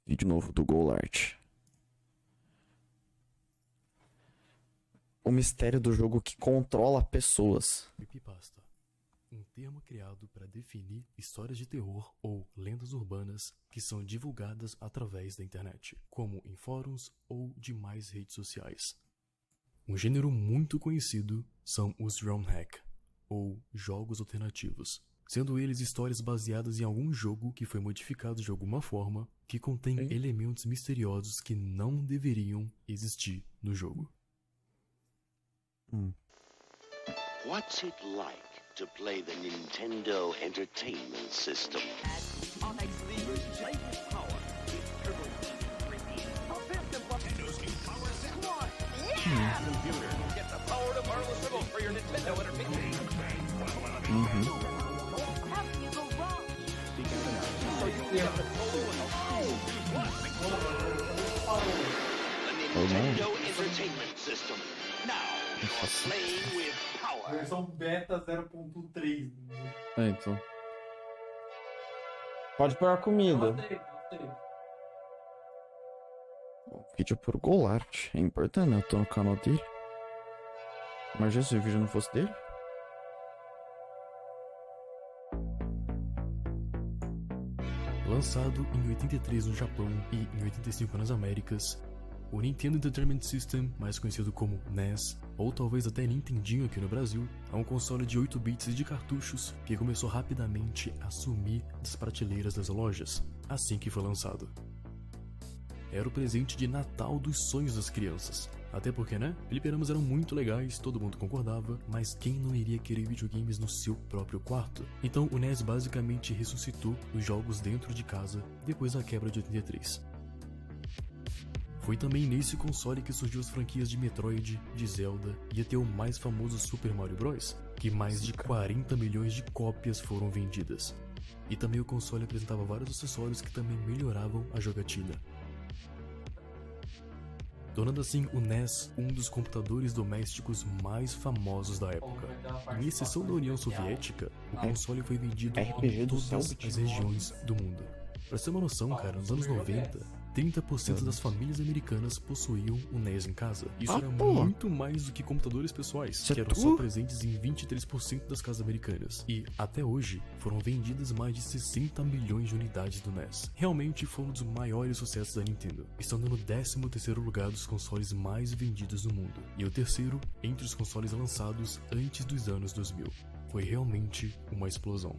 Vídeo novo do Golart. O mistério do jogo que controla pessoas. Creepypasta, um termo criado para definir histórias de terror ou lendas urbanas que são divulgadas através da internet, como em fóruns ou demais redes sociais. Um gênero muito conhecido são os ROM hack, ou jogos alternativos, sendo eles histórias baseadas em algum jogo que foi modificado de alguma forma que contém elementos misteriosos que não deveriam existir no jogo. What's it like to play the Nintendo Entertainment System? The Nintendo Entertainment System. Now you're playing with power. Versão beta 0.3. Então. Pode pôr a comida. Gostei. O vídeo é por Golart. É importante, né? Eu tô no canal dele. Mas se o vídeo não fosse dele? Lançado em 83 no Japão e em 85 nas Américas, o Nintendo Entertainment System, mais conhecido como NES, ou talvez até Nintendinho aqui no Brasil, é um console de 8 bits e de cartuchos que começou rapidamente a sumir das prateleiras das lojas, assim que foi lançado. Era o presente de Natal dos sonhos das crianças. Até porque, né? Fliperamas eram muito legais, todo mundo concordava, mas quem não iria querer videogames no seu próprio quarto? Então o NES basicamente ressuscitou os jogos dentro de casa depois da quebra de 83. Foi também nesse console que surgiu as franquias de Metroid, de Zelda e até o mais famoso Super Mario Bros, que mais de 40 milhões de cópias foram vendidas. E também o console apresentava vários acessórios que também melhoravam a jogatina, tornando assim o NES um dos computadores domésticos mais famosos da época. Em exceção da União Soviética, o console foi vendido em todas as regiões do mundo. Pra ter uma noção, cara, nos anos 90, 30% das famílias americanas possuíam o NES em casa. Isso era muito mais do que computadores pessoais, que eram só presentes em 23% das casas americanas. E, até hoje, foram vendidas mais de 60 milhões de unidades do NES. Realmente foi um dos maiores sucessos da Nintendo, estando no 13º lugar dos consoles mais vendidos do mundo, e o terceiro entre os consoles lançados antes dos anos 2000. Foi realmente uma explosão.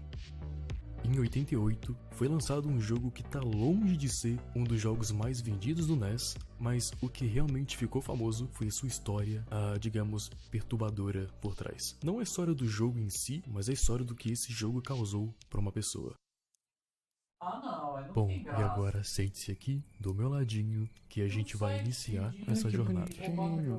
Em 88, foi lançado um jogo que tá longe de ser um dos jogos mais vendidos do NES, mas o que realmente ficou famoso foi a sua história, digamos, perturbadora por trás. Não a história do jogo em si, mas a história do que esse jogo causou para uma pessoa. Bom, e agora sente-se aqui, do meu ladinho, que a gente vai iniciar essa jornada.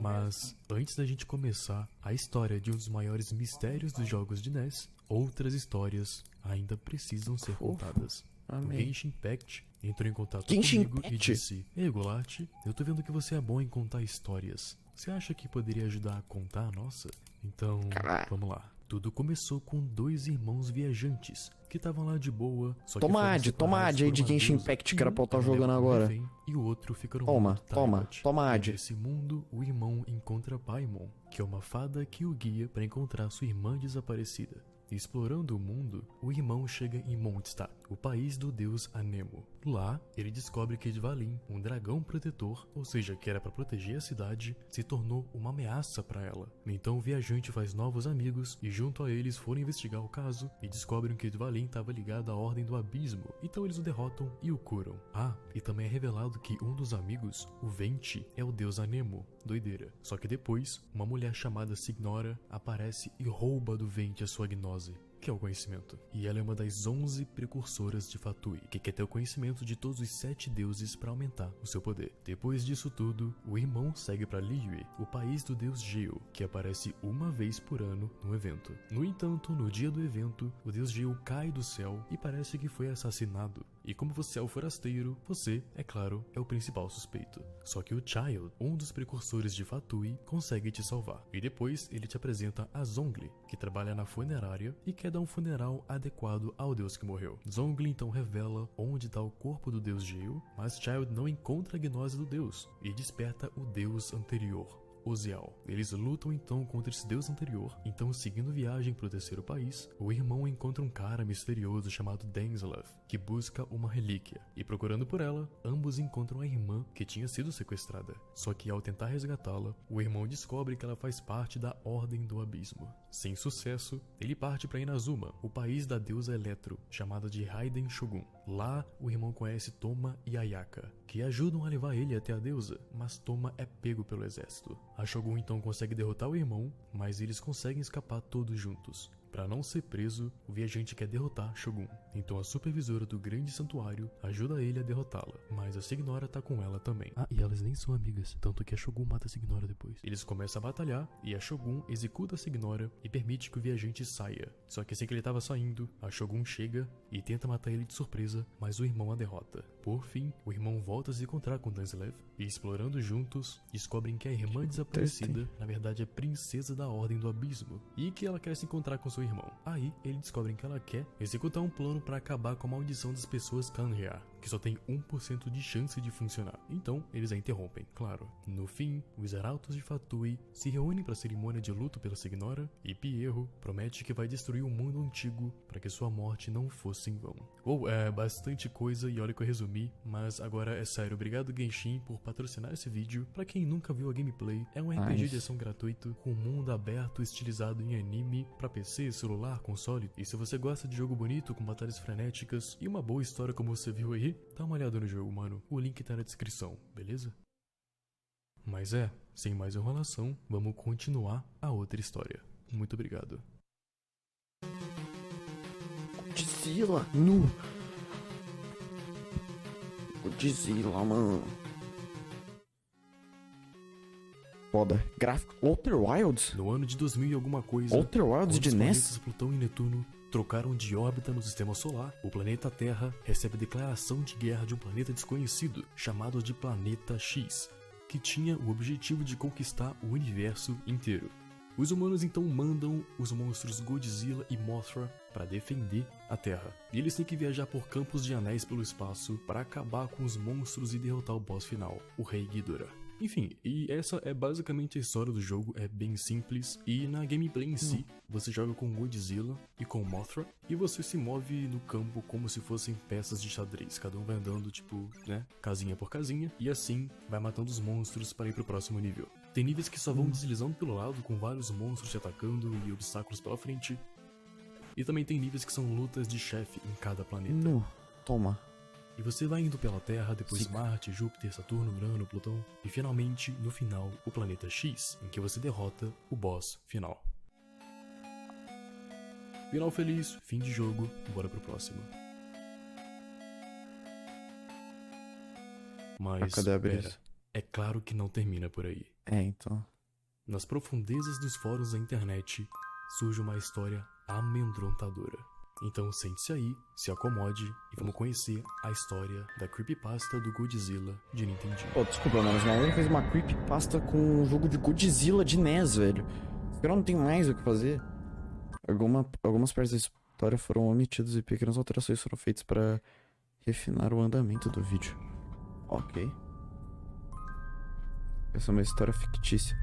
Mas, antes da gente começar a história de um dos maiores mistérios dos jogos de NES, outras histórias ainda precisam ser contadas. O Genshin Impact entrou em contato comigo e disse: Ei, Golart, eu tô vendo que você é bom em contar histórias. Você acha que poderia ajudar a contar a nossa? Então, vamos lá. Tudo começou com dois irmãos viajantes que estavam lá de boa, só que toma ad aí de Genshin Impact que era pra eu estar jogando agora. E o outro ficaram toma ad. Nesse mundo, o irmão encontra Paimon, que é uma fada que o guia para encontrar sua irmã desaparecida. Explorando o mundo, o irmão chega em Mondstadt, o país do deus Anemo. Lá, ele descobre que Dvalin, um dragão protetor, ou seja, que era para proteger a cidade, se tornou uma ameaça para ela. Então o viajante faz novos amigos e junto a eles foram investigar o caso e descobrem que Dvalin estava ligado à Ordem do Abismo. Então eles o derrotam e o curam. E também é revelado que um dos amigos, o Venti, é o deus Anemo. Doideira. Só que depois, uma mulher chamada Signora aparece e rouba do Venti a sua gnose, que é o conhecimento. E ela é uma das 11 precursoras de Fatui, que quer ter o conhecimento de todos os 7 deuses para aumentar o seu poder. Depois disso tudo, o irmão segue para Liyue, o país do deus Geo, que aparece uma vez por ano no evento. No entanto, no dia do evento, o deus Geo cai do céu e parece que foi assassinado. E como você é o forasteiro, você, é claro, é o principal suspeito. Só que o Childe, um dos precursores de Fatui, consegue te salvar. E depois ele te apresenta a Zhongli, que trabalha na funerária e quer dar um funeral adequado ao deus que morreu. Zhongli então revela onde está o corpo do deus Gale, mas Childe não encontra a gnose do deus e desperta o deus anterior, Ozial. Eles lutam então contra esse deus anterior. Então, seguindo viagem para o terceiro país, o irmão encontra um cara misterioso chamado Denzlev, que busca uma relíquia. E procurando por ela, ambos encontram a irmã que tinha sido sequestrada. Só que ao tentar resgatá-la, o irmão descobre que ela faz parte da Ordem do Abismo. Sem sucesso, ele parte para Inazuma, o país da deusa Eletro, chamada de Raiden Shogun. Lá, o irmão conhece Toma e Ayaka, que ajudam a levar ele até a deusa, mas Toma é pego pelo exército. A Shogun então consegue derrotar o irmão, mas eles conseguem escapar todos juntos. Para não ser preso, o viajante quer derrotar Shogun. Então a supervisora do grande santuário ajuda ele a derrotá-la, mas a Signora tá com ela também. Ah, e elas nem são amigas, tanto que a Shogun mata a Signora depois. Eles começam a batalhar e a Shogun executa a Signora e permite que o viajante saia. Só que assim que ele tava saindo, a Shogun chega e tenta matar ele de surpresa, mas o irmão a derrota. Por fim, o irmão volta a se encontrar com Denzlev e, explorando juntos, descobrem que a irmã desaparecida na verdade é princesa da Ordem do Abismo e que ela quer se encontrar com seu irmão. Aí, eles descobrem que ela quer executar um plano para acabar com a maldição das pessoas Kanria, que só tem 1% de chance de funcionar. Então, eles a interrompem, claro. No fim, os arautos de Fatui se reúnem para a cerimônia de luto pela Signora e Pierro promete que vai destruir o mundo antigo para que sua morte não fosse em vão. É bastante coisa e olha que eu resumi, mas agora é sério, obrigado Genshin por patrocinar esse vídeo. Para quem nunca viu a gameplay, é um RPG de ação gratuito com mundo aberto estilizado em anime para PC, celular, console. E se você gosta de jogo bonito com batalhas frenéticas e uma boa história como você viu aí, dá uma olhada no jogo, mano. O link tá na descrição, beleza? Mas sem mais enrolação, vamos continuar a outra história. Muito obrigado. Godzilla, nu. Godzilla, mano. Foda. Gráfico. Outer Wilds? No ano de 2000 e alguma coisa, Outer Wilds de os NES? planetas Plutão e Netuno trocaram de órbita no sistema solar. O planeta Terra recebe a declaração de guerra de um planeta desconhecido, chamado de Planeta X, que tinha o objetivo de conquistar o universo inteiro. Os humanos então mandam os monstros Godzilla e Mothra para defender a Terra. E eles têm que viajar por campos de anéis pelo espaço para acabar com os monstros e derrotar o boss final, o Rei Ghidorah. Enfim, e essa é basicamente a história do jogo, é bem simples. E na gameplay em si, você joga com Godzilla e com Mothra, e você se move no campo como se fossem peças de xadrez. Cada um vai andando, tipo, né, casinha por casinha, e assim vai matando os monstros para ir pro próximo nível. Tem níveis que só vão deslizando pelo lado, com vários monstros te atacando e obstáculos pela frente. E também tem níveis que são lutas de chefe em cada planeta. Nu. Toma. E você vai indo pela Terra, depois Marte, Júpiter, Saturno, Urano, Plutão e finalmente, no final, o planeta X, em que você derrota o boss final. Final feliz, fim de jogo, bora pro próximo. Mas, Cadê a pera, brisa? é claro que não termina por aí. Então. Nas profundezas dos fóruns da internet, surge uma história amedrontadora. Então sente-se aí, se acomode e vamos conhecer a história da creepypasta do Godzilla de Nintendinho. Pô, desculpa, mano, mas maluco fez uma creepypasta com um jogo de Godzilla de NES, velho. Eu não tem mais o que fazer. Algumas partes da história foram omitidas e pequenas alterações foram feitas para refinar o andamento do vídeo. Ok. Essa é uma história fictícia.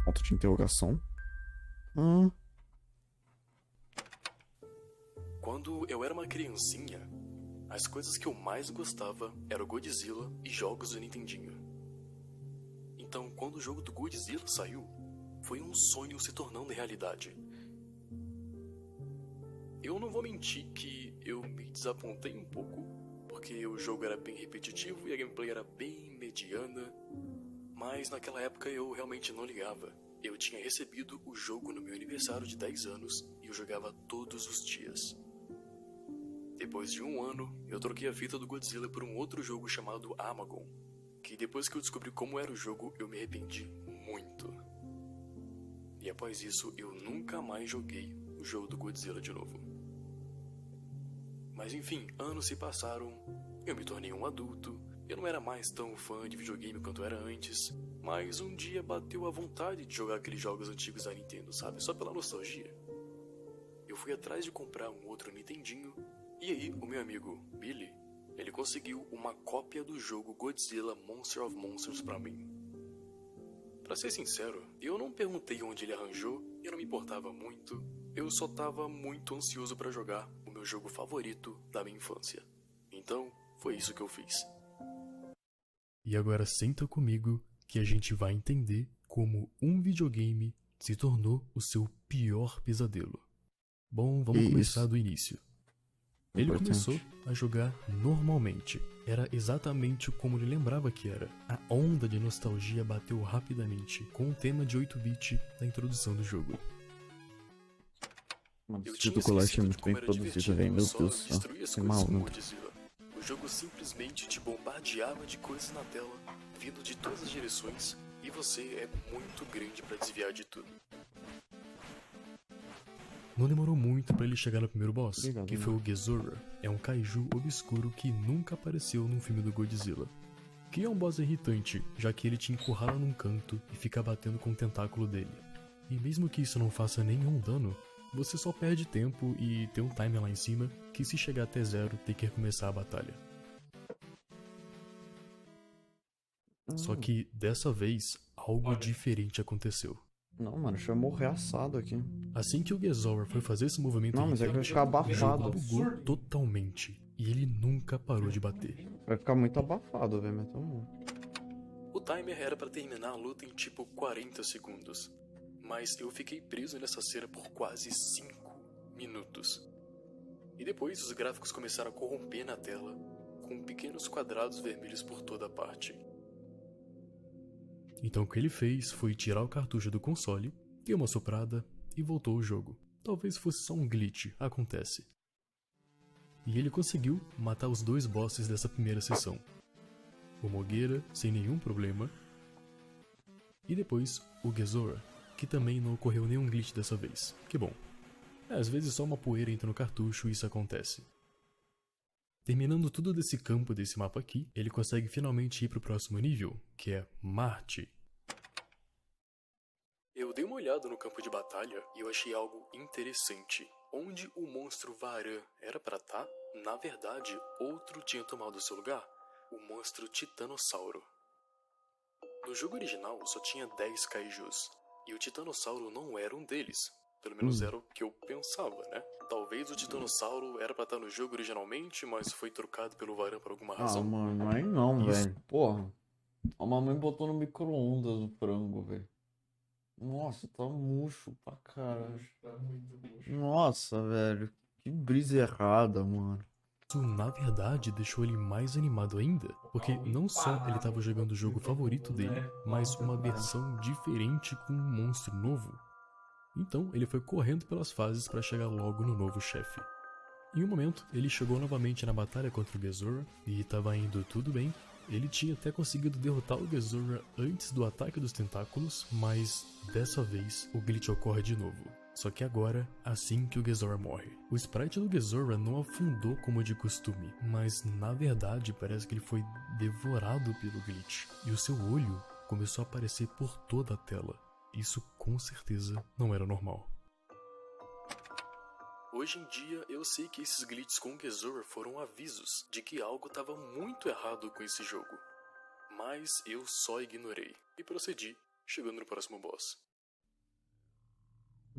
Ponto de interrogação. Quando eu era uma criancinha, as coisas que eu mais gostava eram Godzilla e jogos do Nintendinho. Então, quando o jogo do Godzilla saiu, foi um sonho se tornando realidade. Eu não vou mentir que eu me desapontei um pouco, porque o jogo era bem repetitivo e a gameplay era bem mediana, mas naquela época eu realmente não ligava. Eu tinha recebido o jogo no meu aniversário de 10 anos e eu jogava todos os dias. Depois de um ano, eu troquei a fita do Godzilla por um outro jogo chamado Armagon, que depois que eu descobri como era o jogo, eu me arrependi muito. E após isso, eu nunca mais joguei o jogo do Godzilla de novo. Mas enfim, anos se passaram, eu me tornei um adulto, eu não era mais tão fã de videogame quanto era antes, mas um dia bateu a vontade de jogar aqueles jogos antigos da Nintendo, sabe? Só pela nostalgia. Eu fui atrás de comprar um outro Nintendinho, e aí o meu amigo Billy, ele conseguiu uma cópia do jogo Godzilla Monster of Monsters pra mim. Pra ser sincero, eu não perguntei onde ele arranjou, eu não me importava muito, eu só tava muito ansioso pra jogar o meu jogo favorito da minha infância. Então, foi isso que eu fiz. E agora senta comigo que a gente vai entender como um videogame se tornou o seu pior pesadelo. Bom, vamos começar do início. Ele começou a jogar normalmente. Era exatamente como ele lembrava que era. A onda de nostalgia bateu rapidamente com o tema de 8-bit da introdução do jogo. Mano, esse chocolate é muito bem produzido, velho. Meu Deus do céu. Que mal, né? O jogo simplesmente te bombardeava de coisas na tela, vindo de todas as direções, e você é muito grande pra desviar de tudo. Não demorou muito pra ele chegar no primeiro boss, que foi o Gezora. É um kaiju obscuro que nunca apareceu num filme do Godzilla. Que é um boss irritante, já que ele te encurrala num canto e fica batendo com o tentáculo dele. E mesmo que isso não faça nenhum dano, você só perde tempo e tem um timer lá em cima que se chegar até 0 tem que recomeçar a batalha. Só que dessa vez algo diferente aconteceu. Não, mano, deixa eu morrer assado aqui. Assim que o Gezora foi fazer esse movimento, não, mas é que vai ficar abafado. O jogo bugou totalmente e ele nunca parou de bater. Vai ficar muito abafado, velho, mas tá bom. O timer era pra terminar a luta em tipo 40 segundos. Mas eu fiquei preso nessa cena por quase 5 minutos. E depois os gráficos começaram a corromper na tela, com pequenos quadrados vermelhos por toda a parte. Então o que ele fez foi tirar o cartucho do console, deu uma soprada e voltou o jogo. Talvez fosse só um glitch, acontece. E ele conseguiu matar os 2 bosses dessa primeira sessão. O Mogueira, sem nenhum problema. E depois o Gezora, que também não ocorreu nenhum glitch dessa vez. Que bom. Às vezes só uma poeira entra no cartucho e isso acontece. Terminando tudo desse campo desse mapa aqui, ele consegue finalmente ir pro próximo nível, que é Marte. Eu dei uma olhada no campo de batalha e eu achei algo interessante. Onde o monstro Varan era pra estar, na verdade, outro tinha tomado seu lugar, o monstro Titanossauro. No jogo original só tinha 10 kaijus, e o Titanossauro não era um deles. Pelo menos era o que eu pensava, né? Talvez o Titanossauro era pra estar no jogo originalmente, mas foi trocado pelo Varan por alguma razão. Ah, mano, aí não, velho. Porra. A mamãe botou no micro-ondas o frango, velho. Nossa, tá murcho pra caralho. Nossa, velho. Que brisa errada, mano. Isso, na verdade, deixou ele mais animado ainda, porque não só ele estava jogando o jogo favorito dele, mas uma versão diferente com um monstro novo. Então, ele foi correndo pelas fases para chegar logo no novo chefe. Em um momento, ele chegou novamente na batalha contra o Gezora, e estava indo tudo bem. Ele tinha até conseguido derrotar o Gezora antes do ataque dos tentáculos, mas dessa vez o glitch ocorre de novo. Só que agora, assim que o Gezora morre. O sprite do Gezora não afundou como de costume, mas na verdade parece que ele foi devorado pelo glitch, e o seu olho começou a aparecer por toda a tela. Isso com certeza não era normal. Hoje em dia eu sei que esses glitches com o Gezora foram avisos de que algo estava muito errado com esse jogo. Mas eu só ignorei e procedi, chegando no próximo boss.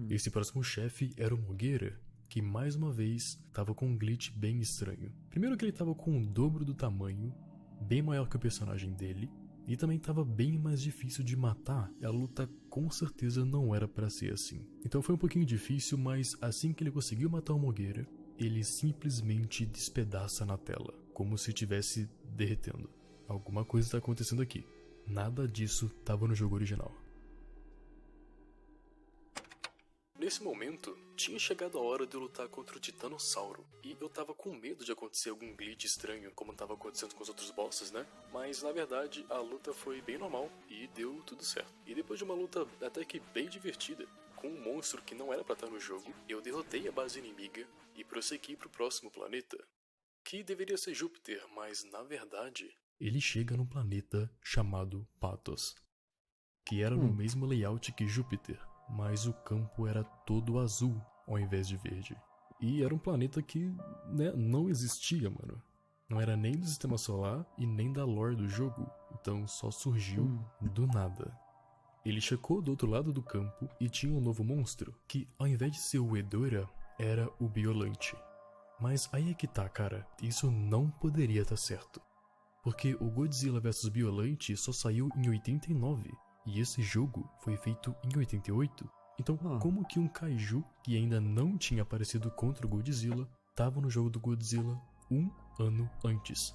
Esse próximo chefe era o Mogueira, que mais uma vez estava com um glitch bem estranho. Primeiro que ele estava com o dobro do tamanho, bem maior que o personagem dele, e também estava bem mais difícil de matar. A luta com certeza não era para ser assim. Então foi um pouquinho difícil, mas assim que ele conseguiu matar o Mogueira, ele simplesmente despedaça na tela, como se estivesse derretendo. Alguma coisa está acontecendo aqui. Nada disso estava no jogo original. Nesse momento, tinha chegado a hora de eu lutar contra o Titanossauro, e eu tava com medo de acontecer algum glitch estranho, como tava acontecendo com os outros bosses, né? Mas na verdade, a luta foi bem normal, e deu tudo certo. E depois de uma luta até que bem divertida, com um monstro que não era pra estar no jogo, eu derrotei a base inimiga e prossegui pro próximo planeta, que deveria ser Júpiter, mas na verdade, ele chega num planeta chamado Patos, que era no mesmo layout que Júpiter, mas o campo era todo azul ao invés de verde. E era um planeta que, né, não existia, mano. Não era nem do sistema solar e nem da lore do jogo, então só surgiu do nada. Ele checou do outro lado do campo e tinha um novo monstro, que ao invés de ser o Edora, era o Biolante. Mas aí é que tá, cara, isso não poderia estar certo. Porque o Godzilla vs Biolante só saiu em 89, e esse jogo foi feito em 88. Então como que um kaiju, que ainda não tinha aparecido contra o Godzilla, tava no jogo do Godzilla um ano antes?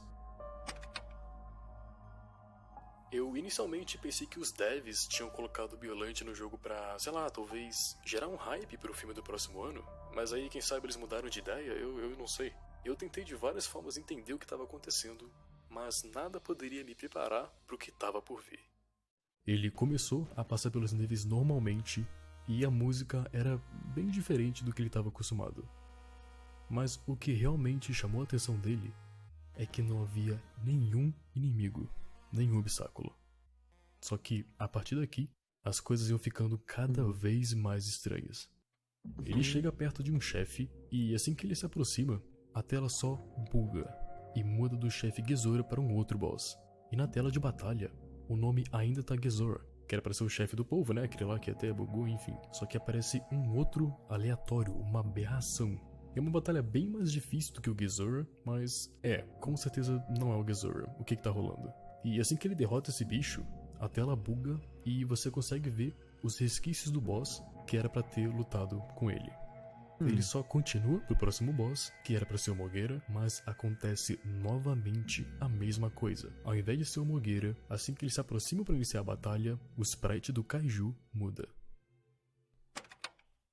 Eu inicialmente pensei que os devs tinham colocado o Biolante no jogo pra, sei lá, talvez gerar um hype pro filme do próximo ano, mas aí quem sabe eles mudaram de ideia, eu não sei. Eu tentei de várias formas entender o que estava acontecendo, mas nada poderia me preparar pro que estava por vir. Ele começou a passar pelos níveis normalmente, e a música era bem diferente do que ele estava acostumado. Mas o que realmente chamou a atenção dele é que não havia nenhum inimigo, nenhum obstáculo. Só que, a partir daqui, as coisas iam ficando cada vez mais estranhas. Ele chega perto de um chefe, e assim que ele se aproxima, a tela só buga, e muda do chefe Gezora para um outro boss. E na tela de batalha, o nome ainda tá Gezora, que era pra ser o chefe do povo, né? Aquele lá que até bugou, enfim. Só que aparece um outro aleatório, uma aberração. É uma batalha bem mais difícil do que o Gezora, mas com certeza não é o Gezora. O que tá rolando? E assim que ele derrota esse bicho, a tela buga e você consegue ver os resquícios do boss que era pra ter lutado com ele. Ele só continua pro próximo boss, que era pra ser o Mogueira, mas acontece novamente a mesma coisa. Ao invés de ser o Mogueira, assim que ele se aproxima para iniciar a batalha, o sprite do Kaiju muda.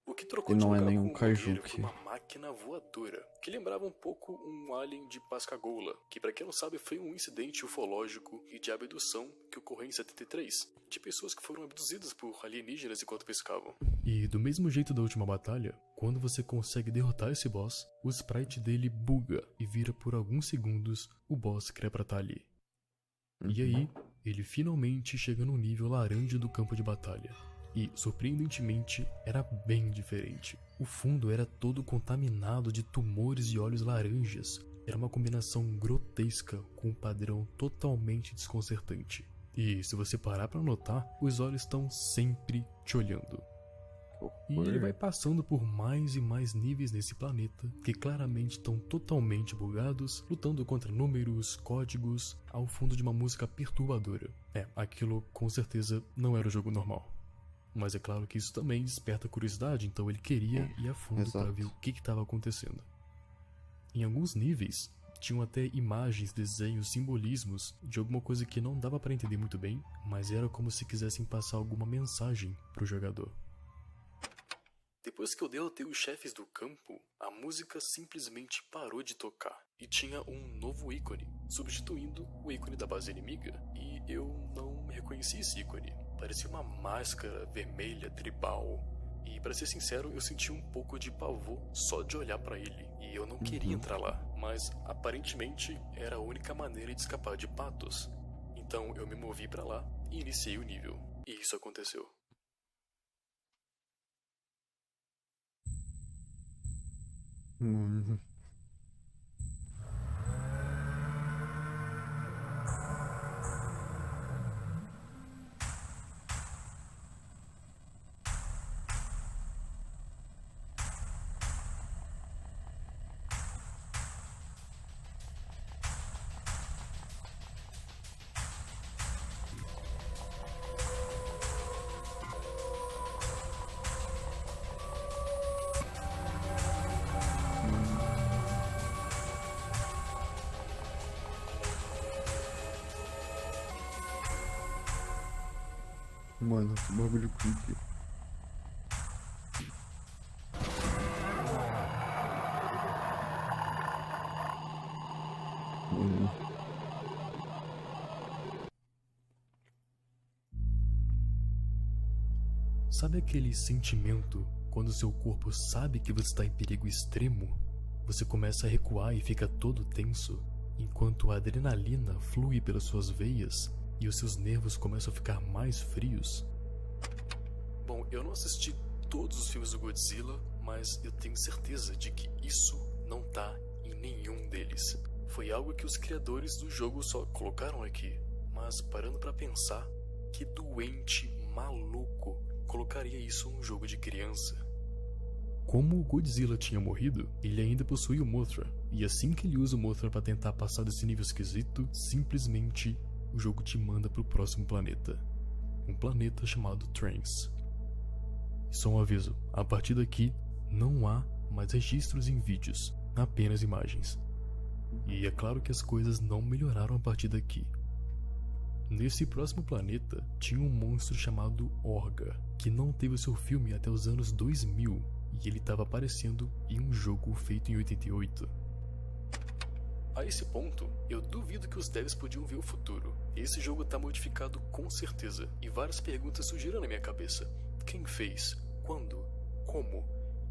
O que trocou de não é lugar nenhum com o kaiju Mogueira que- foi uma máquina voadora, que lembrava um pouco um alien de Pascagoula, que pra quem não sabe foi um incidente ufológico e de abdução que ocorreu em 73, de pessoas que foram abduzidas por alienígenas enquanto pescavam. E do mesmo jeito da última batalha, quando você consegue derrotar esse boss, o sprite dele buga e vira por alguns segundos o boss que era pra estar ali. E aí, ele finalmente chega no nível laranja do campo de batalha. E, surpreendentemente, era bem diferente. O fundo era todo contaminado de tumores e olhos laranjas. Era uma combinação grotesca com um padrão totalmente desconcertante. E se você parar pra notar, os olhos estão sempre te olhando. E ele vai passando por mais e mais níveis nesse planeta, que claramente estão totalmente bugados, lutando contra números, códigos, ao fundo de uma música perturbadora. Aquilo com certeza não era o jogo normal. Mas é claro que isso também desperta curiosidade, então ele queria ir a fundo para ver o que estava acontecendo. Em alguns níveis, tinham até imagens, desenhos, simbolismos de alguma coisa que não dava para entender muito bem, mas era como se quisessem passar alguma mensagem pro jogador. Depois que eu derrotei os chefes do campo, a música simplesmente parou de tocar e tinha um novo ícone, substituindo o ícone da base inimiga, e eu não reconheci esse ícone. Parecia uma máscara vermelha tribal, e pra ser sincero, eu senti um pouco de pavor só de olhar pra ele, e eu não queria entrar lá, mas aparentemente era a única maneira de escapar de Patos. Então eu me movi pra lá e iniciei o nível, e isso aconteceu. Mano, que bagulho creepy. Sabe aquele sentimento quando seu corpo sabe que você está em perigo extremo? Você começa a recuar e fica todo tenso, enquanto a adrenalina flui pelas suas veias e os seus nervos começam a ficar mais frios. Bom, eu não assisti todos os filmes do Godzilla, mas eu tenho certeza de que isso não tá em nenhum deles. Foi algo que os criadores do jogo só colocaram aqui. Mas parando pra pensar, que doente maluco colocaria isso num jogo de criança? Como o Godzilla tinha morrido, ele ainda possui o Mothra, e assim que ele usa o Mothra pra tentar passar desse nível esquisito, simplesmente o jogo te manda pro próximo planeta. Um planeta chamado Trance. E só um aviso, a partir daqui não há mais registros em vídeos, apenas imagens. E é claro que as coisas não melhoraram a partir daqui. Nesse próximo planeta tinha um monstro chamado Orga, que não teve seu filme até os anos 2000, e ele estava aparecendo em um jogo feito em 88. A esse ponto, eu duvido que os devs podiam ver o futuro. Esse jogo tá modificado com certeza, e várias perguntas surgiram na minha cabeça. Quem fez? Quando? Como?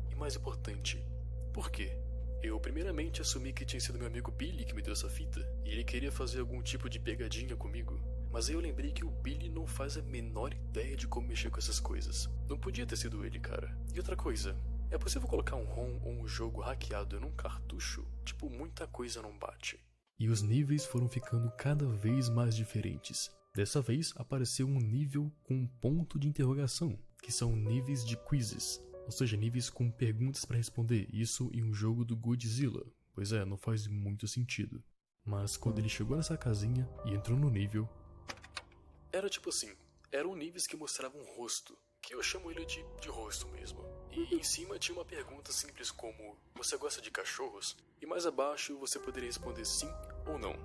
E mais importante, por quê? Eu primeiramente assumi que tinha sido meu amigo Billy que me deu essa fita, e ele queria fazer algum tipo de pegadinha comigo. Mas aí eu lembrei que o Billy não faz a menor ideia de como mexer com essas coisas. Não podia ter sido ele, cara. E outra coisa, é possível colocar um ROM ou um jogo hackeado num cartucho? Tipo, muita coisa não bate. E os níveis foram ficando cada vez mais diferentes. Dessa vez apareceu um nível com um ponto de interrogação, que são níveis de quizzes. Ou seja, níveis com perguntas para responder, isso em um jogo do Godzilla. Pois é, não faz muito sentido. Mas quando ele chegou nessa casinha e entrou no nível, era tipo assim, eram níveis que mostravam um rosto, que eu chamo ele de rosto mesmo. E em cima tinha uma pergunta simples como, você gosta de cachorros? E mais abaixo você poderia responder sim ou não.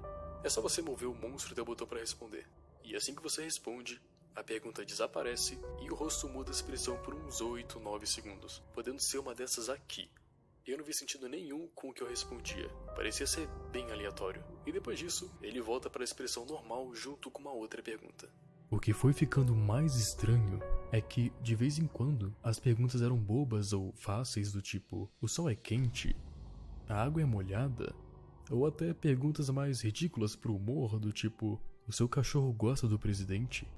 É só você mover o monstro e dar o botão para responder. E assim que você responde, a pergunta desaparece e o rosto muda a expressão por uns 8, 9 segundos, podendo ser uma dessas aqui. Eu não vi sentido nenhum com o que eu respondia, parecia ser bem aleatório. E depois disso, ele volta para a expressão normal junto com uma outra pergunta. O que foi ficando mais estranho é que, de vez em quando, as perguntas eram bobas ou fáceis do tipo, o sol é quente? A água é molhada? Ou até perguntas mais ridículas pro humor do tipo, o seu cachorro gosta do presidente?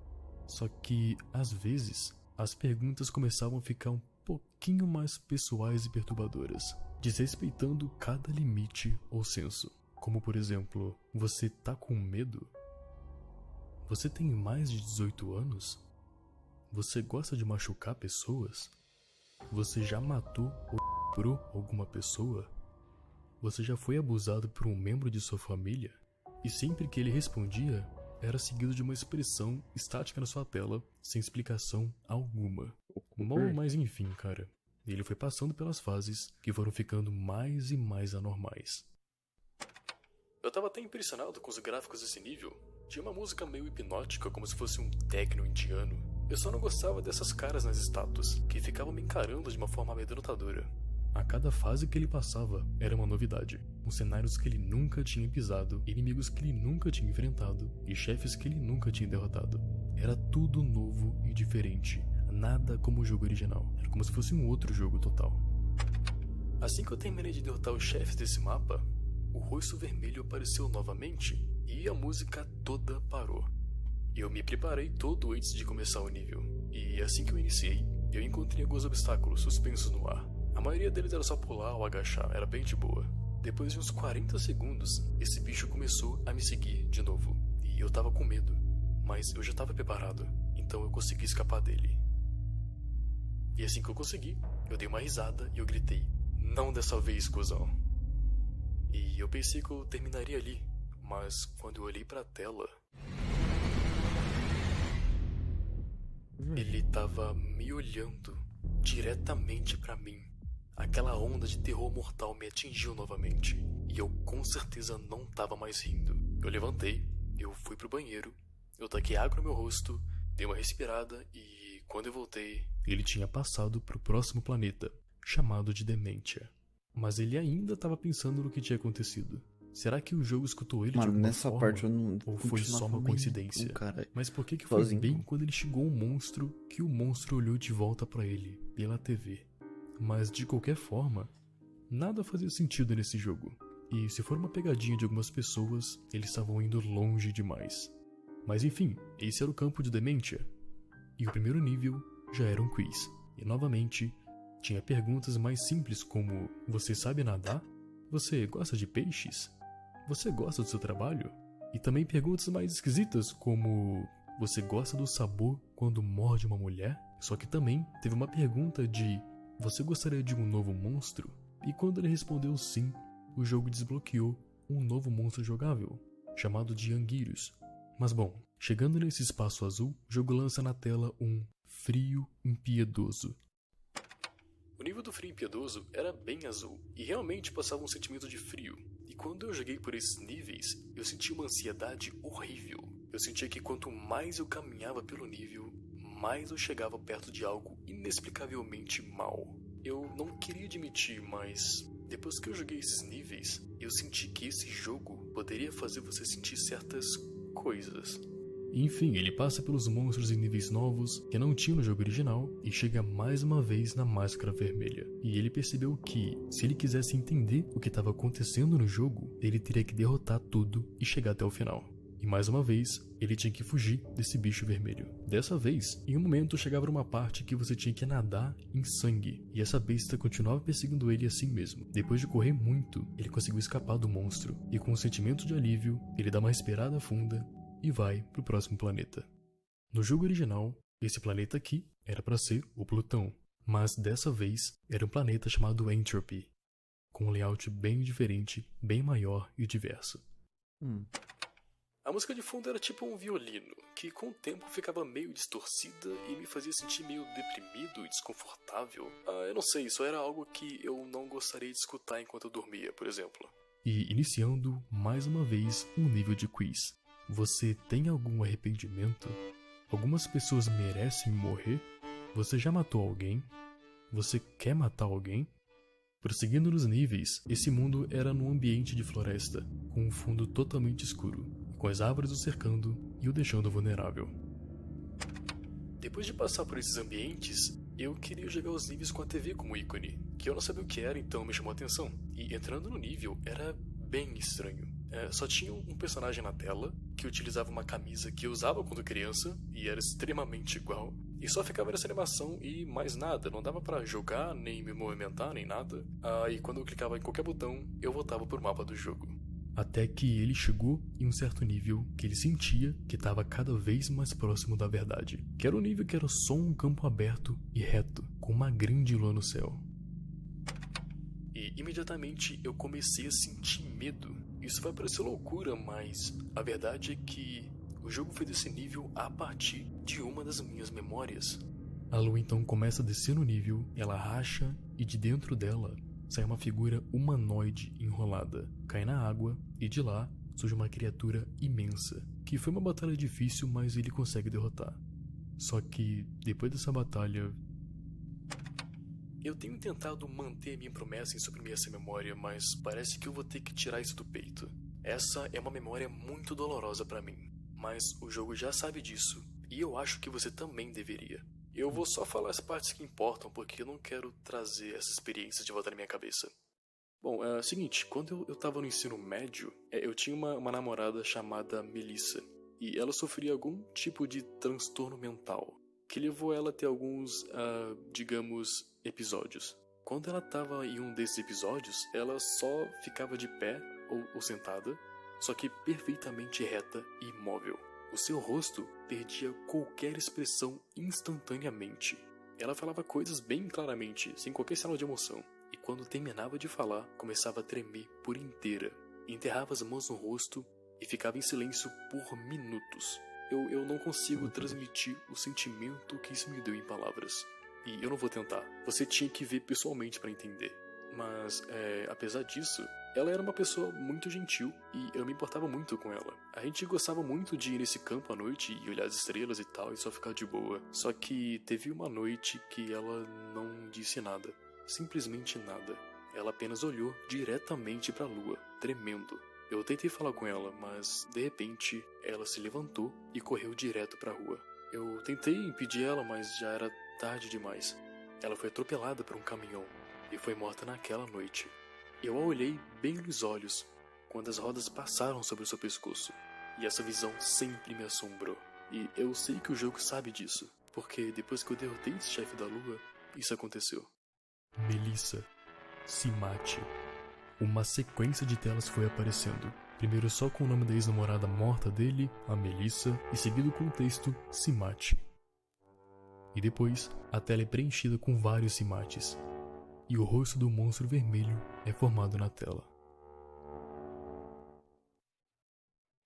Só que, às vezes, as perguntas começavam a ficar um pouquinho mais pessoais e perturbadoras, desrespeitando cada limite ou senso. Como por exemplo, você tá com medo? Você tem mais de 18 anos? Você gosta de machucar pessoas? Você já matou ou estuprou alguma pessoa? Você já foi abusado por um membro de sua família? E sempre que ele respondia, era seguido de uma expressão estática na sua tela, sem explicação alguma. Mas enfim, cara, ele foi passando pelas fases que foram ficando mais e mais anormais. Eu tava até impressionado com os gráficos desse nível. Tinha uma música meio hipnótica, como se fosse um techno indiano. Eu só não gostava dessas caras nas estátuas, que ficavam me encarando de uma forma amedrontadora. A cada fase que ele passava era uma novidade, com cenários que ele nunca tinha pisado, inimigos que ele nunca tinha enfrentado e chefes que ele nunca tinha derrotado. Era tudo novo e diferente, nada como o jogo original, era como se fosse um outro jogo total. Assim que eu terminei de derrotar os chefes desse mapa, o rosto vermelho apareceu novamente e a música toda parou. Eu me preparei todo antes de começar o nível, e assim que eu iniciei, eu encontrei alguns obstáculos suspensos no ar. A maioria deles era só pular ou agachar, era bem de boa. Depois de uns 40 segundos, esse bicho começou a me seguir de novo. E eu tava com medo, mas eu já tava preparado, então eu consegui escapar dele. E assim que eu consegui, eu dei uma risada e eu gritei, não dessa vez, cuzão. E eu pensei que eu terminaria ali, mas quando eu olhei pra tela, ele tava me olhando diretamente pra mim. Aquela onda de terror mortal me atingiu novamente, e eu com certeza não tava mais rindo. Eu levantei, eu fui pro banheiro, eu taquei água no meu rosto, dei uma respirada e, quando eu voltei, ele tinha passado pro próximo planeta, chamado de Demência. Mas ele ainda estava pensando no que tinha acontecido. Será que o jogo escutou ele de Mano, alguma nessa forma? parte eu não. Ou foi só uma coincidência? Mas por que foi sozinho. bem quando ele xingou o monstro que o monstro olhou de volta pra ele, pela TV? Mas de qualquer forma, nada fazia sentido nesse jogo. E se for uma pegadinha de algumas pessoas, eles estavam indo longe demais. Mas enfim, esse era o campo de Dementia. E o primeiro nível já era um quiz. E novamente, tinha perguntas mais simples como: você sabe nadar? Você gosta de peixes? Você gosta do seu trabalho? E também perguntas mais esquisitas como: você gosta do sabor quando morde uma mulher? Só que também teve uma pergunta de: você gostaria de um novo monstro? E quando ele respondeu sim, o jogo desbloqueou um novo monstro jogável, chamado de Anguirus. Mas bom, chegando nesse espaço azul, o jogo lança na tela um Frio Impiedoso. O nível do Frio Impiedoso era bem azul, e realmente passava um sentimento de frio. E quando eu joguei por esses níveis, eu senti uma ansiedade horrível. Eu sentia que quanto mais eu caminhava pelo nível, mais eu chegava perto de algo inexplicavelmente mal. Eu não queria admitir, mas depois que eu joguei esses níveis, eu senti que esse jogo poderia fazer você sentir certas coisas. Enfim, ele passa pelos monstros em níveis novos que não tinha no jogo original e chega mais uma vez na Máscara Vermelha. E ele percebeu que, se ele quisesse entender o que estava acontecendo no jogo, ele teria que derrotar tudo e chegar até o final. E mais uma vez, ele tinha que fugir desse bicho vermelho. Dessa vez, em um momento chegava uma parte que você tinha que nadar em sangue, e essa besta continuava perseguindo ele assim mesmo. Depois de correr muito, ele conseguiu escapar do monstro, e com um sentimento de alívio, ele dá uma respirada funda e vai pro próximo planeta. No jogo original, esse planeta aqui era para ser o Plutão, mas dessa vez era um planeta chamado Entropy, com um layout bem diferente, bem maior e diverso. A música de fundo era tipo um violino, que com o tempo ficava meio distorcida e me fazia sentir meio deprimido e desconfortável. Eu não sei, isso era algo que eu não gostaria de escutar enquanto eu dormia, por exemplo. E iniciando mais uma vez um nível de quiz. Você tem algum arrependimento? Algumas pessoas merecem morrer? Você já matou alguém? Você quer matar alguém? Prosseguindo nos níveis, esse mundo era num ambiente de floresta, com um fundo totalmente escuro, com as árvores o cercando e o deixando vulnerável. Depois de passar por esses ambientes, eu queria jogar os níveis com a TV como ícone, que eu não sabia o que era, então me chamou a atenção. E entrando no nível, era bem estranho. Só tinha um personagem na tela, que utilizava uma camisa que eu usava quando criança, e era extremamente igual, e só ficava nessa animação e mais nada, não dava pra jogar, nem me movimentar, nem nada. E quando eu clicava em qualquer botão, eu voltava pro mapa do jogo. Até que ele chegou em um certo nível que ele sentia que estava cada vez mais próximo da verdade. Que era um nível que era só um campo aberto e reto, com uma grande lua no céu. E imediatamente eu comecei a sentir medo. Isso vai parecer loucura, mas a verdade é que o jogo foi desse nível a partir de uma das minhas memórias. A lua então começa a descer no nível, ela racha e de dentro dela sai uma figura humanoide enrolada, cai na água e de lá surge uma criatura imensa, que foi uma batalha difícil, mas ele consegue derrotar. Só que depois dessa batalha, eu tenho tentado manter minha promessa em suprimir essa memória, mas parece que eu vou ter que tirar isso do peito. Essa é uma memória muito dolorosa pra mim, mas o jogo já sabe disso e eu acho que você também deveria. Eu vou só falar as partes que importam, porque eu não quero trazer essas experiências de volta na minha cabeça. Bom, é o seguinte, quando eu tava no ensino médio, eu tinha uma namorada chamada Melissa, e ela sofria algum tipo de transtorno mental, que levou ela a ter alguns, digamos, episódios. Quando ela tava em um desses episódios, ela só ficava de pé ou sentada, só que perfeitamente reta e imóvel. O seu rosto perdia qualquer expressão instantaneamente. Ela falava coisas bem claramente, sem qualquer sinal de emoção. E quando terminava de falar, começava a tremer por inteira. Enterrava as mãos no rosto e ficava em silêncio por minutos. Eu não consigo transmitir o sentimento que isso me deu em palavras. E eu não vou tentar. Você tinha que ver pessoalmente para entender. Mas, apesar disso, ela era uma pessoa muito gentil e eu me importava muito com ela. A gente gostava muito de ir nesse campo à noite e olhar as estrelas e tal e só ficar de boa. Só que teve uma noite que ela não disse nada. Simplesmente nada. Ela apenas olhou diretamente para a lua, tremendo. Eu tentei falar com ela, mas de repente ela se levantou e correu direto pra rua. Eu tentei impedir ela, mas já era tarde demais. Ela foi atropelada por um caminhão e foi morta naquela noite. Eu a olhei bem nos olhos quando as rodas passaram sobre o seu pescoço, e essa visão sempre me assombrou. E eu sei que o jogo sabe disso, porque depois que eu derrotei esse chefe da lua, isso aconteceu. Melissa, se mate. Uma sequência de telas foi aparecendo. Primeiro só com o nome da ex-namorada morta dele, a Melissa, e seguido com o texto se mate. E depois, a tela é preenchida com vários se mates. E o rosto do monstro vermelho é formado na tela.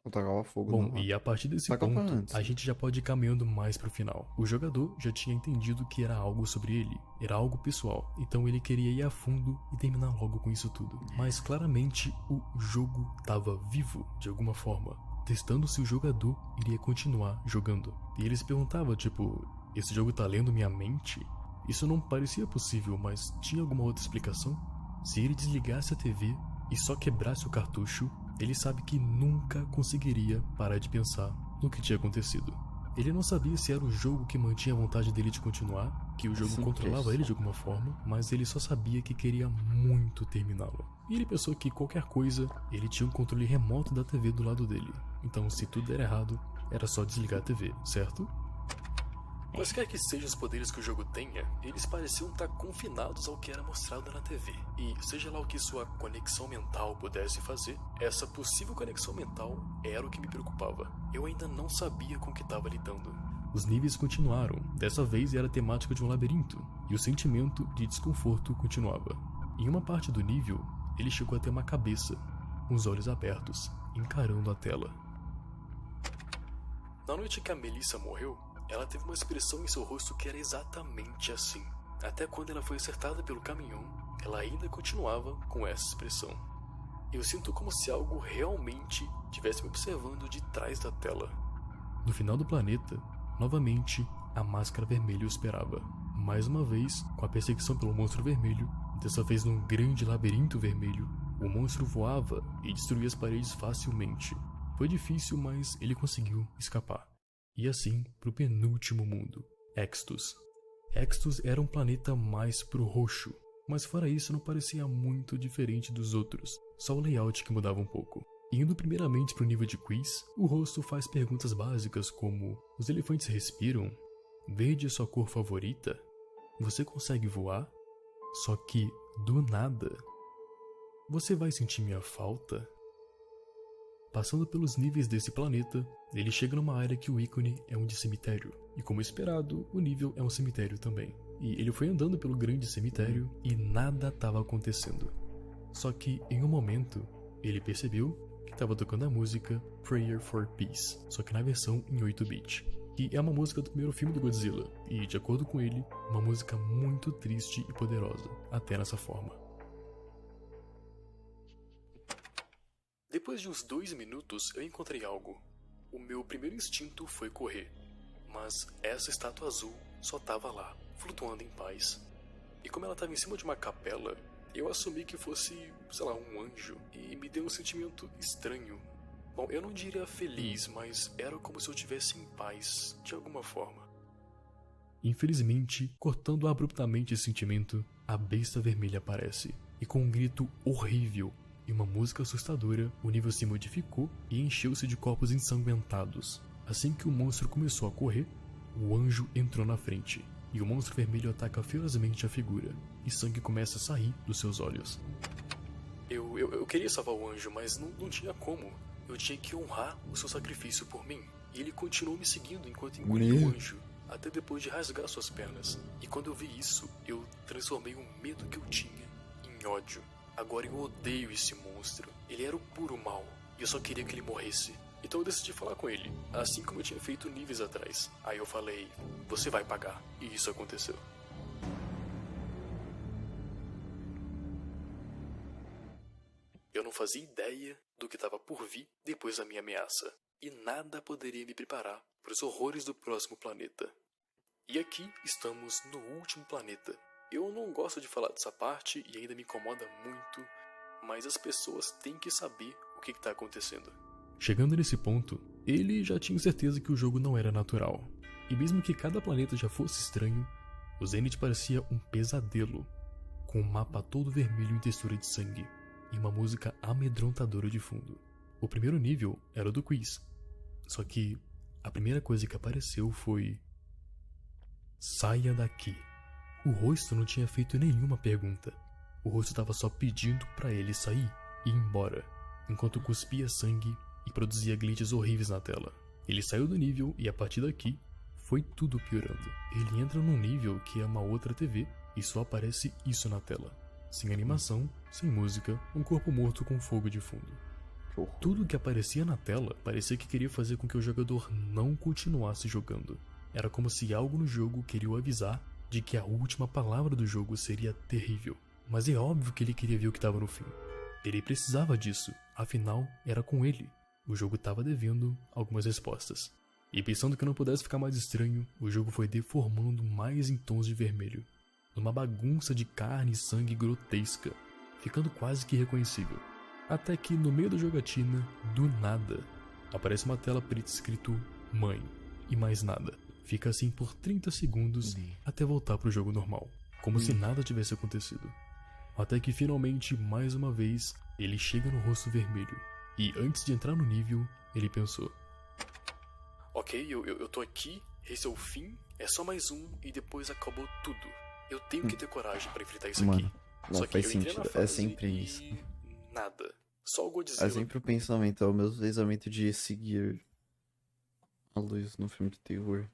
Eu tacava fogo. Bom, e a partir desse ponto, antes. a gente já pode ir caminhando mais pro final. O jogador já tinha entendido que era algo sobre ele, era algo pessoal, então ele queria ir a fundo e terminar logo com isso tudo. Mas claramente o jogo tava vivo, de alguma forma, testando se o jogador iria continuar jogando. E ele se perguntava, tipo, esse jogo tá lendo minha mente? Isso não parecia possível, mas tinha alguma outra explicação? Se ele desligasse a TV e só quebrasse o cartucho, ele sabe que nunca conseguiria parar de pensar no que tinha acontecido. Ele não sabia se era o jogo que mantinha a vontade dele de continuar, que o jogo controlava ele de alguma forma, mas ele só sabia que queria muito terminá-lo. E ele pensou que qualquer coisa, ele tinha um controle remoto da TV do lado dele. Então se tudo der errado, era só desligar a TV, certo? Quaisquer que sejam os poderes que o jogo tenha, eles pareciam estar confinados ao que era mostrado na TV. E seja lá o que sua conexão mental pudesse fazer, essa possível conexão mental era o que me preocupava. Eu ainda não sabia com o que estava lidando. Os níveis continuaram, dessa vez era a temática de um labirinto, e o sentimento de desconforto continuava. Em uma parte do nível, ele chegou a ter uma cabeça, com os olhos abertos, encarando a tela. Na noite que a Melissa morreu, ela teve uma expressão em seu rosto que era exatamente assim. Até quando ela foi acertada pelo caminhão, ela ainda continuava com essa expressão. Eu sinto como se algo realmente estivesse me observando de trás da tela. No final do planeta, novamente, a máscara vermelha o esperava. Mais uma vez, com a perseguição pelo monstro vermelho, dessa vez num grande labirinto vermelho, o monstro voava e destruía as paredes facilmente. Foi difícil, mas ele conseguiu escapar. E assim, pro penúltimo mundo, Extus. Extus era um planeta mais pro roxo, mas fora isso não parecia muito diferente dos outros, só o layout que mudava um pouco. Indo primeiramente pro nível de quiz, o rosto faz perguntas básicas como: os elefantes respiram? Verde é sua cor favorita? Você consegue voar? Só que, do nada, você vai sentir minha falta? Passando pelos níveis desse planeta, ele chega numa área que o ícone é um de cemitério. E como esperado, o nível é um cemitério também. E ele foi andando pelo grande cemitério e nada estava acontecendo. Só que, em um momento, ele percebeu que estava tocando a música Prayer for Peace, só que na versão em 8-bit. Que é uma música do primeiro filme do Godzilla, e, de acordo com ele, uma música muito triste e poderosa, até nessa forma. Depois de uns 2 minutos, eu encontrei algo. O meu primeiro instinto foi correr, mas essa estátua azul só estava lá, flutuando em paz. E como ela estava em cima de uma capela, eu assumi que fosse, sei lá, um anjo, e me deu um sentimento estranho. Bom, eu não diria feliz, mas era como se eu estivesse em paz, de alguma forma. Infelizmente, cortando abruptamente esse sentimento, a besta vermelha aparece, e com um grito horrível e uma música assustadora, o nível se modificou e encheu-se de corpos ensanguentados. Assim que o monstro começou a correr, o anjo entrou na frente, e o monstro vermelho ataca ferozmente a figura, e sangue começa a sair dos seus olhos. Eu queria salvar o anjo, mas não tinha como. Eu tinha que honrar o seu sacrifício por mim, e ele continuou me seguindo enquanto engolia o anjo, até depois de rasgar suas pernas. E quando eu vi isso, eu transformei o medo que eu tinha em ódio. Agora eu odeio esse monstro. Ele era o puro mal, e eu só queria que ele morresse. Então eu decidi falar com ele, assim como eu tinha feito níveis atrás. Aí eu falei, você vai pagar. E isso aconteceu. Eu não fazia ideia do que estava por vir depois da minha ameaça. E nada poderia me preparar para os horrores do próximo planeta. E aqui estamos no último planeta. Eu não gosto de falar dessa parte e ainda me incomoda muito, mas as pessoas têm que saber o que tá acontecendo? Chegando nesse ponto, ele já tinha certeza que o jogo não era natural. E mesmo que cada planeta já fosse estranho, o Zenith parecia um pesadelo, com um mapa todo vermelho em textura de sangue, e uma música amedrontadora de fundo. O primeiro nível era o do quiz, só que a primeira coisa que apareceu foi... Saia daqui. O rosto não tinha feito nenhuma pergunta. O rosto estava só pedindo pra ele sair e ir embora, enquanto cuspia sangue e produzia glitches horríveis na tela. Ele saiu do nível e a partir daqui foi tudo piorando. Ele entra num nível que é uma outra TV e só aparece isso na tela. Sem animação, sem música, um corpo morto com fogo de fundo. Tudo que aparecia na tela parecia que queria fazer com que o jogador não continuasse jogando. Era como se algo no jogo queria o avisar de que a última palavra do jogo seria terrível. Mas é óbvio que ele queria ver o que estava no fim. Ele precisava disso, afinal era com ele. O jogo estava devendo algumas respostas. E pensando que não pudesse ficar mais estranho, o jogo foi deformando mais em tons de vermelho, numa bagunça de carne e sangue grotesca, ficando quase que irreconhecível. Até que no meio da jogatina, do nada, aparece uma tela preta escrito Mãe, e mais nada. Fica assim por 30 segundos até voltar pro jogo normal, como se nada tivesse acontecido. Até que finalmente, mais uma vez, ele chega no rosto vermelho. E antes de entrar no nível, ele pensou: ok, eu tô aqui, esse é o fim, é só mais um e depois acabou tudo. Eu tenho que ter coragem pra enfrentar isso aqui. Não só que faz eu entrei sentido, na fase é sempre e isso. nada. Só o Godzilla. É sempre o pensamento, é o meu pensamento de seguir a luz no filme de terror.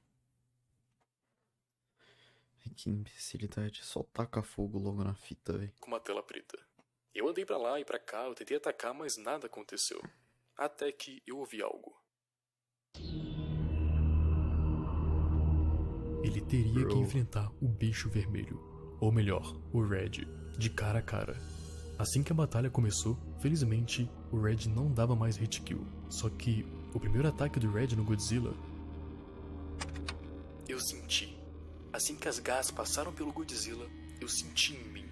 Ai, que imbecilidade, só taca fogo logo na fita, velho. Com uma tela preta. Eu andei pra lá e pra cá, eu tentei atacar, mas nada aconteceu. Até que eu ouvi algo. Ele teria que enfrentar o bicho vermelho, ou melhor, o Red, de cara a cara. Assim que a batalha começou, felizmente, o Red não dava mais hit kill. Só que o primeiro ataque do Red no Godzilla... eu senti. Assim que as garras passaram pelo Godzilla, eu senti em mim.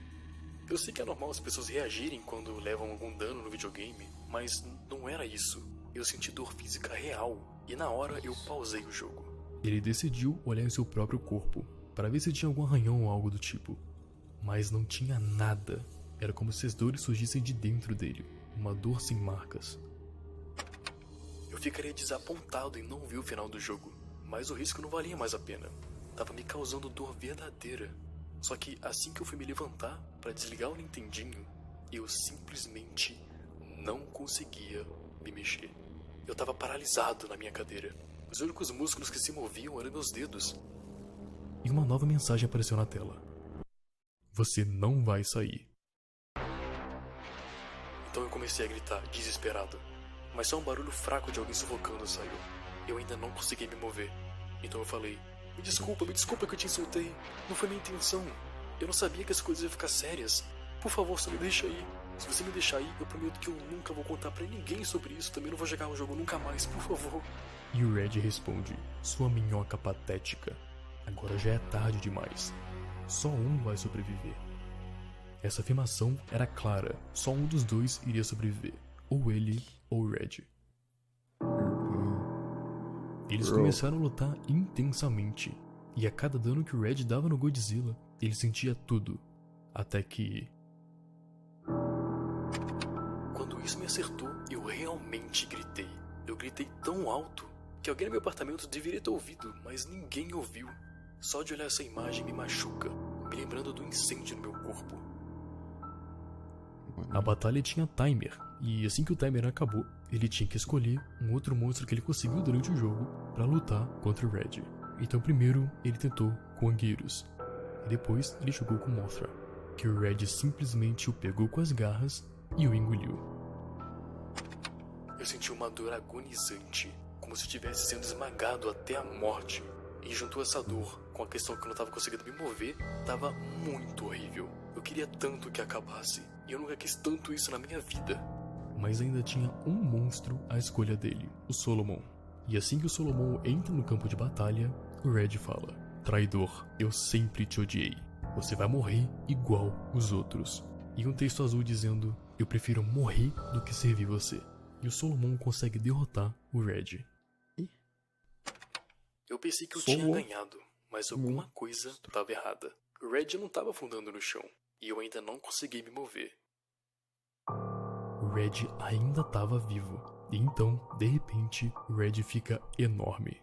Eu sei que é normal as pessoas reagirem quando levam algum dano no videogame, mas não era isso. Eu senti dor física real, e na hora eu pausei o jogo. Ele decidiu olhar em seu próprio corpo, para ver se tinha algum arranhão ou algo do tipo. Mas não tinha nada. Era como se as dores surgissem de dentro dele, uma dor sem marcas. Eu ficaria desapontado em não ver o final do jogo, mas o risco não valia mais a pena. Tava me causando dor verdadeira. Só que assim que eu fui me levantar para desligar o Nintendinho, eu simplesmente não conseguia me mexer. Eu tava paralisado na minha cadeira. Os únicos músculos que se moviam eram meus dedos. E uma nova mensagem apareceu na tela. Você não vai sair. Então eu comecei a gritar, desesperado. Mas só um barulho fraco de alguém sufocando saiu. Eu ainda não conseguia me mover. Então eu falei: me desculpa que eu te insultei. Não foi minha intenção. Eu não sabia que as coisas iam ficar sérias. Por favor, só me deixa aí. Se você me deixar aí, eu prometo que eu nunca vou contar pra ninguém sobre isso. Também não vou jogar o jogo nunca mais, por favor. E o Red responde: sua minhoca patética. Agora já é tarde demais. Só um vai sobreviver. Essa afirmação era clara. Só um dos dois iria sobreviver. Ou ele, ou o Red. Eles começaram a lutar intensamente. E a cada dano que o Red dava no Godzilla, ele sentia tudo. Até que... quando isso me acertou, eu realmente gritei. Eu gritei tão alto que alguém no meu apartamento deveria ter ouvido, mas ninguém ouviu. Só de olhar essa imagem me machuca, me lembrando do incêndio no meu corpo. A batalha tinha timer, e assim que o timer acabou, ele tinha que escolher um outro monstro que ele conseguiu durante o jogo para lutar contra o Red. Então primeiro ele tentou com Anguirus, e depois ele jogou com Mothra, que o Red simplesmente o pegou com as garras e o engoliu. Eu senti uma dor agonizante, como se estivesse sendo esmagado até a morte. E juntou essa dor com a questão que eu não estava conseguindo me mover, tava muito horrível. Eu queria tanto que acabasse, e eu nunca quis tanto isso na minha vida. Mas ainda tinha um monstro à escolha dele, o Solomon. E assim que o Solomon entra no campo de batalha, o Red fala: traidor, eu sempre te odiei. Você vai morrer igual os outros. E um texto azul dizendo: eu prefiro morrer do que servir você. e o Solomon consegue derrotar o Red. Ih. Eu pensei que eu tinha ganhado, mas alguma coisa estava errada. O Red não estava afundando no chão, e eu ainda não consegui me mover. O Red ainda estava vivo, e então, de repente, o Red fica enorme.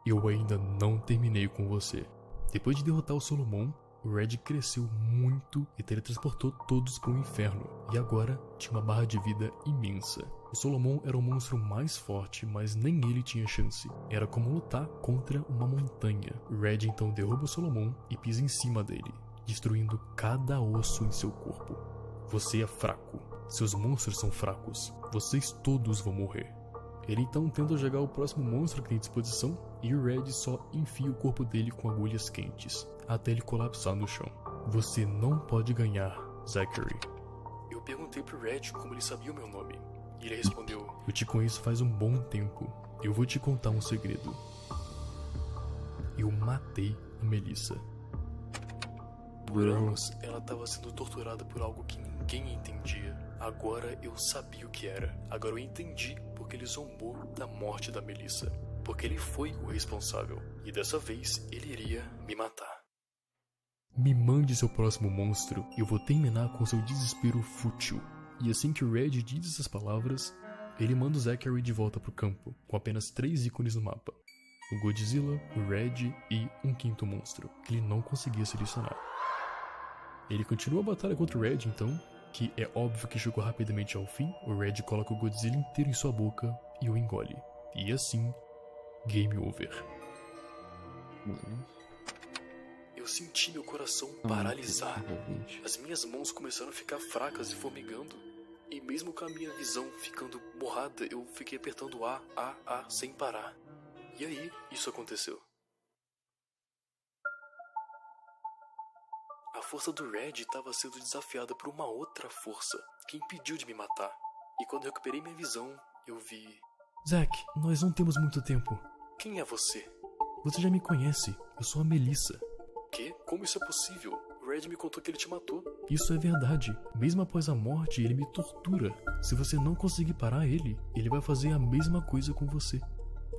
Eu ainda não terminei com você. Depois de derrotar o Solomon, o Red cresceu muito e teletransportou todos para o inferno, e agora tinha uma barra de vida imensa. O Solomon era o monstro mais forte, mas nem ele tinha chance. Era como lutar contra uma montanha. O Red então derruba o Solomon e pisa em cima dele, destruindo cada osso em seu corpo. Você é fraco. Seus monstros são fracos. Vocês todos vão morrer. Ele então tenta jogar o próximo monstro que tem à disposição, e o Red só enfia o corpo dele com agulhas quentes, até ele colapsar no chão. Você não pode ganhar, Zachary. Eu perguntei pro Red como ele sabia o meu nome, e ele respondeu: eu te conheço faz um bom tempo. Eu vou te contar um segredo. Eu matei a Melissa. Por anos, ela estava sendo torturada por algo que ninguém entendia. Agora eu sabia o que era. Agora eu entendi porque ele zombou da morte da Melissa. Porque ele foi o responsável. E dessa vez, ele iria me matar. Me mande seu próximo monstro e eu vou terminar com seu desespero fútil. E assim que o Red diz essas palavras, ele manda o Zachary de volta pro campo, com apenas 3 ícones no mapa. O Godzilla, o Red e um quinto monstro, que ele não conseguia selecionar. Ele continua a batalha contra o Red então, que é óbvio que chegou rapidamente ao fim. O Red coloca o Godzilla inteiro em sua boca e o engole. E assim, game over. Eu senti meu coração paralisar. As minhas mãos começaram a ficar fracas e formigando. E mesmo com a minha visão ficando borrada, eu fiquei apertando A, sem parar. E aí, isso aconteceu. A força do Red estava sendo desafiada por uma outra força, que impediu de me matar. E quando eu recuperei minha visão, eu vi... Zack, nós não temos muito tempo. Quem é você? Você já me conhece, eu sou a Melissa. Quê? Como isso é possível? O Red me contou que ele te matou. Isso é verdade. Mesmo após a morte, ele me tortura. Se você não conseguir parar ele, ele vai fazer a mesma coisa com você.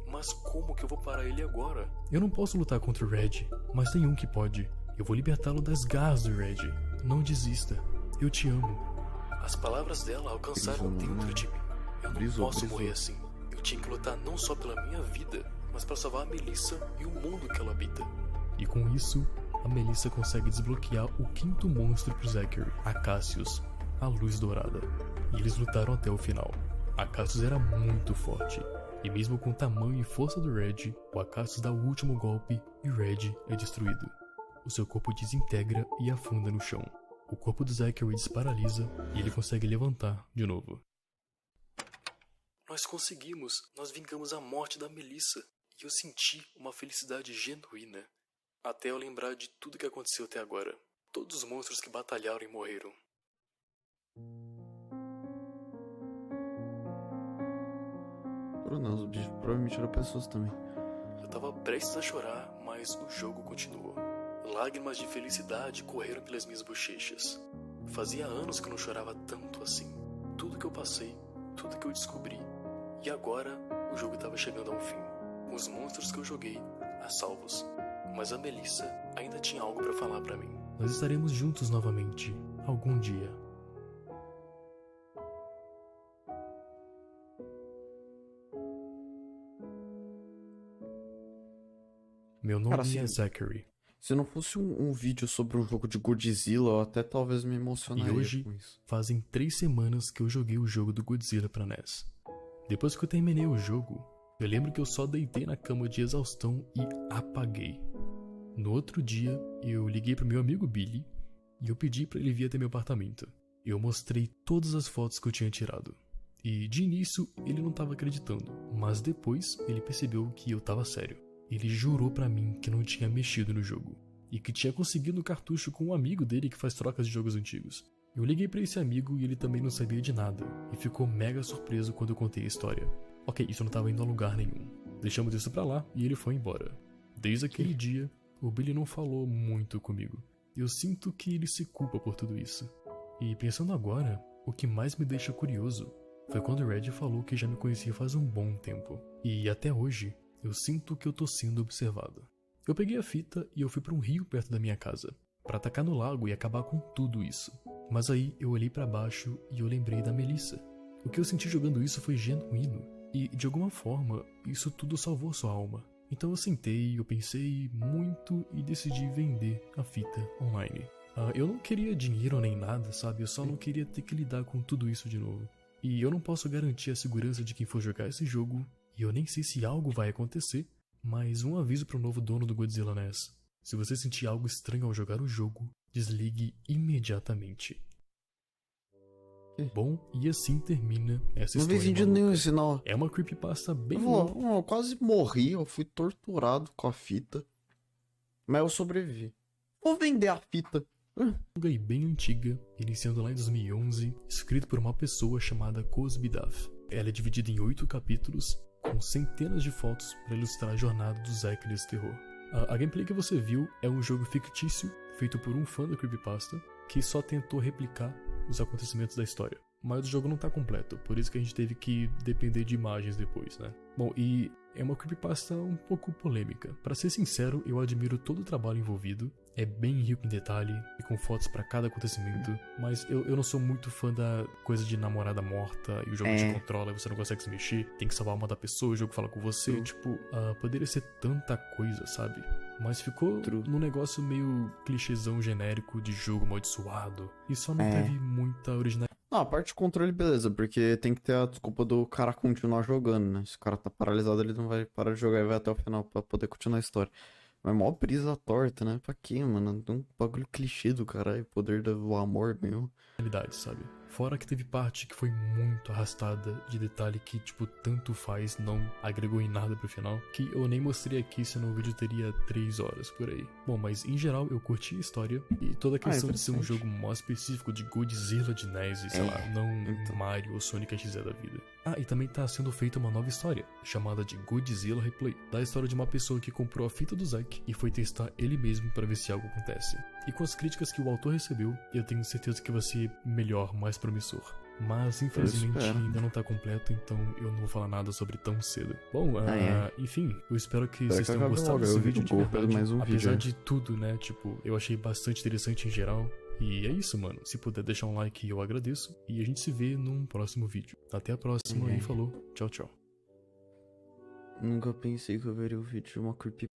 Mas como que eu vou parar ele agora? Eu não posso lutar contra o Red, mas tem um que pode. Eu vou libertá-lo das garras do Red. Não desista. Eu te amo. As palavras dela alcançaram dentro de mim. Eu não posso morrer assim. Eu tinha que lutar não só pela minha vida, mas para salvar a Melissa e o mundo que ela habita. E com isso, a Melissa consegue desbloquear o quinto monstro pro Zachary, a Cassius, a Luz Dourada. E eles lutaram até o final. A Cassius era muito forte. E mesmo com o tamanho e força do Red, o Acacius dá o último golpe e o Red é destruído. O seu corpo desintegra e afunda no chão. O corpo do Zachary desparalisa e ele consegue levantar de novo. Nós conseguimos! Nós vingamos a morte da Melissa. E eu senti uma felicidade genuína. Até eu lembrar de tudo que aconteceu até agora. Todos os monstros que batalharam e morreram. Não, os bichos provavelmente eram pessoas também. Eu tava prestes a chorar, mas o jogo continuou. Lágrimas de felicidade correram pelas minhas bochechas. Fazia anos que eu não chorava tanto assim. Tudo que eu passei, tudo que eu descobri. E agora, o jogo estava chegando a um fim. Com os monstros que eu joguei, a salvos. Mas a Melissa ainda tinha algo pra falar pra mim. Nós estaremos juntos novamente, algum dia. Meu nome é Zachary. Se não fosse um vídeo sobre um jogo de Godzilla, eu até talvez me emocionaria e hoje, com isso. Fazem 3 semanas que eu joguei o jogo do Godzilla pra NES. Depois que eu terminei o jogo, eu lembro que eu só deitei na cama de exaustão e apaguei. No outro dia, eu liguei pro meu amigo Billy e eu pedi pra ele vir até meu apartamento. Eu mostrei todas as fotos que eu tinha tirado. E de início, ele não tava acreditando, mas depois ele percebeu que eu tava sério. Ele jurou pra mim que não tinha mexido no jogo e que tinha conseguido um cartucho com um amigo dele que faz trocas de jogos antigos. Eu liguei pra esse amigo e ele também não sabia de nada e ficou mega surpreso quando eu contei a história. Ok, isso não tava indo a lugar nenhum. Deixamos isso pra lá e ele foi embora. Desde aquele dia, o Billy não falou muito comigo. Eu sinto que ele se culpa por tudo isso. E pensando agora, o que mais me deixa curioso foi quando o Red falou que já me conhecia faz um bom tempo. E até hoje, eu sinto que eu tô sendo observado. Eu peguei a fita e eu fui pra um rio perto da minha casa, pra atacar no lago e acabar com tudo isso. Mas aí eu olhei pra baixo e eu lembrei da Melissa. O que eu senti jogando isso foi genuíno. E, de alguma forma, isso tudo salvou sua alma. Então eu sentei, eu pensei muito e decidi vender a fita online. Eu não queria dinheiro nem nada, sabe? Eu só não queria ter que lidar com tudo isso de novo. E eu não posso garantir a segurança de quem for jogar esse jogo, e eu nem sei se algo vai acontecer, mas um aviso pro novo dono do Godzilla NES. Se você sentir algo estranho ao jogar o jogo, desligue imediatamente. Bom, e assim termina essa Não história. fez sentido nenhum esse sinal. É uma creepypasta bem Eu quase morri, eu fui torturado com a fita. Mas eu sobrevivi. Vou vender a fita. longa e bem antiga, iniciando lá em 2011, escrito por uma pessoa chamada Cosby-Duff. Ela é dividida em 8 capítulos, com centenas de fotos para ilustrar a jornada do Zack nesse terror. A gameplay que você viu é um jogo fictício, feito por um fã da creepypasta, que só tentou replicar os acontecimentos da história. Mas o jogo não tá completo, por isso que a gente teve que depender de imagens depois, né? Bom, e é uma creepypasta um pouco polêmica. Pra ser sincero, eu admiro todo o trabalho envolvido. É bem rico em detalhe e com fotos pra cada acontecimento. Mas eu não sou muito fã da coisa de namorada morta e o jogo te controla e você não consegue se mexer. Tem que salvar uma da pessoa, o jogo fala com você. Tipo, poderia ser tanta coisa, sabe? Mas ficou num negócio meio clichêzão genérico de jogo amaldiçoado. E só não teve muita originalidade. Não, a parte de controle, beleza, porque tem que ter a desculpa do cara continuar jogando, né? Se o cara tá paralisado, ele não vai parar de jogar e vai até o final pra poder continuar a história. Mas mó brisa torta, né? Pra quê, mano? Um bagulho clichê do caralho, poder do amor mesmo. Sabe? Fora que teve parte que foi muito arrastada de detalhe que, tipo, tanto faz, não agregou em nada pro final, que eu nem mostrei aqui, senão o vídeo teria 3 horas por aí. Bom, mas em geral eu curti a história e toda a questão de ser um jogo mais específico de Godzilla de NES e sei lá, não Mario ou Sonic XZ da vida. E também tá sendo feita uma nova história, chamada de Godzilla Replay, da história de uma pessoa que comprou a fita do Zack e foi testar ele mesmo pra ver se algo acontece. E com as críticas que o autor recebeu, eu tenho certeza que vai ser melhor, mais promissor. Mas infelizmente ainda não tá completo, então eu não vou falar nada sobre tão cedo. Bom, enfim, eu espero que vocês tenham gostado desse vídeo de verdade. Apesar de tudo, né, tipo, eu achei bastante interessante em geral. E é isso, mano. Se puder deixar um like, eu agradeço. E a gente se vê num próximo vídeo. Até a próxima e falou. Tchau, tchau. Nunca pensei que eu veria o vídeo de uma creepypasta.